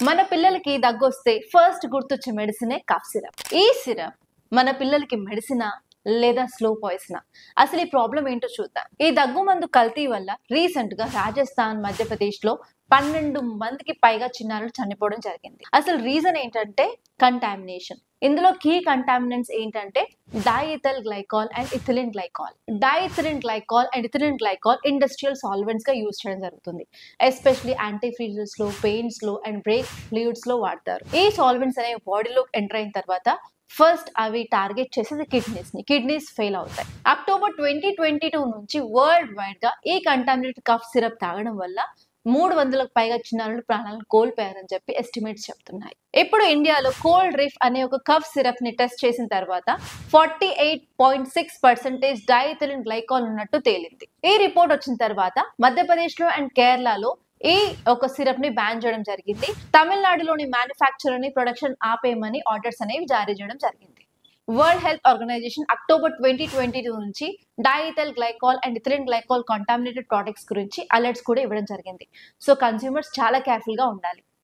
మన పిల్లలకి దగ్గొస్తే ఫస్ట్ గుర్తొచ్చే మెడిసినే కఫ్ సిరప్. ఈ సిరప్ మన పిల్లలకి మెడిసినా లేదా స్లో పాయిజనా? అసలు ఈ ప్రాబ్లం ఏంటో చూద్దాం. ఈ దగ్గు మందు కల్తీ వల్ల రీసెంట్ గా రాజస్థాన్, మధ్యప్రదేశ్ లో 12 మందికి పైగా చిన్నారులు చనిపోవడం జరిగింది. అసలు రీజన్ ఏంటంటే కంటామినేషన్. ఇందులో కీ కంటామినెంట్స్ ఏంటంటే diethyl glycol and ethylene glycol. Diethylene glycol and ethylene glycol industrial solvents గా యూజ్ చేయడం జరుగుతుంది. ఎస్పెషల్లీ యాంటీఫ్రీజెస్ లో, పెయింట్స్ లో అండ్ బ్రేక్ ఫ్లూయిడ్స్ లో వాడతారు. ఈ సాల్వెంట్స్ అనేవి బాడీలో ఎంటర్ అయిన తర్వాత ఫస్ట్ అవి టార్గెట్ చేసేది కిడ్నీస్ ఫెయిల్ అవుతాయి. అక్టోబర్ 2022 నుంచి వరల్డ్ వైడ్ గా ఈ కంటామినేటెడ్ కఫ్ సిరప్ తాగడం వల్ల 300లకు పైగా చిన్నారులు ప్రాణాలను కోల్పోయారని చెప్పి ఎస్టిమేట్స్ చెప్తున్నాయి. ఇప్పుడు ఇండియాలో కోల్డ్ రిఫ్ అనే ఒక కఫ్ సిరప్ ని టెస్ట్ చేసిన తర్వాత 48.6% డైఇథిలిన్ గ్లైకాల్ ఉన్నట్టు తేలింది. ఈ రిపోర్ట్ వచ్చిన తర్వాత మధ్యప్రదేశ్ లో అండ్ కేరళలో ఈ ఒక సిరప్ ని బ్యాన్ చేయడం జరిగింది. తమిళనాడులోని మ్యానుఫ్యాక్చరర్ ని ప్రొడక్షన్ ఆపేయమని ఆర్డర్స్ అనేవి జారీ చేయడం జరిగింది. వరల్డ్ హెల్త్ ఆర్గనైజేషన్ అక్టోబర్ 2022 నుంచి diethyl glycol and ethylene glycol contaminated products గురించి అలర్ట్స్ కూడా ఇవ్వడం జరిగింది. సో కన్స్యూమర్స్ చాలా కేర్ఫుల్ గా ఉండాలి.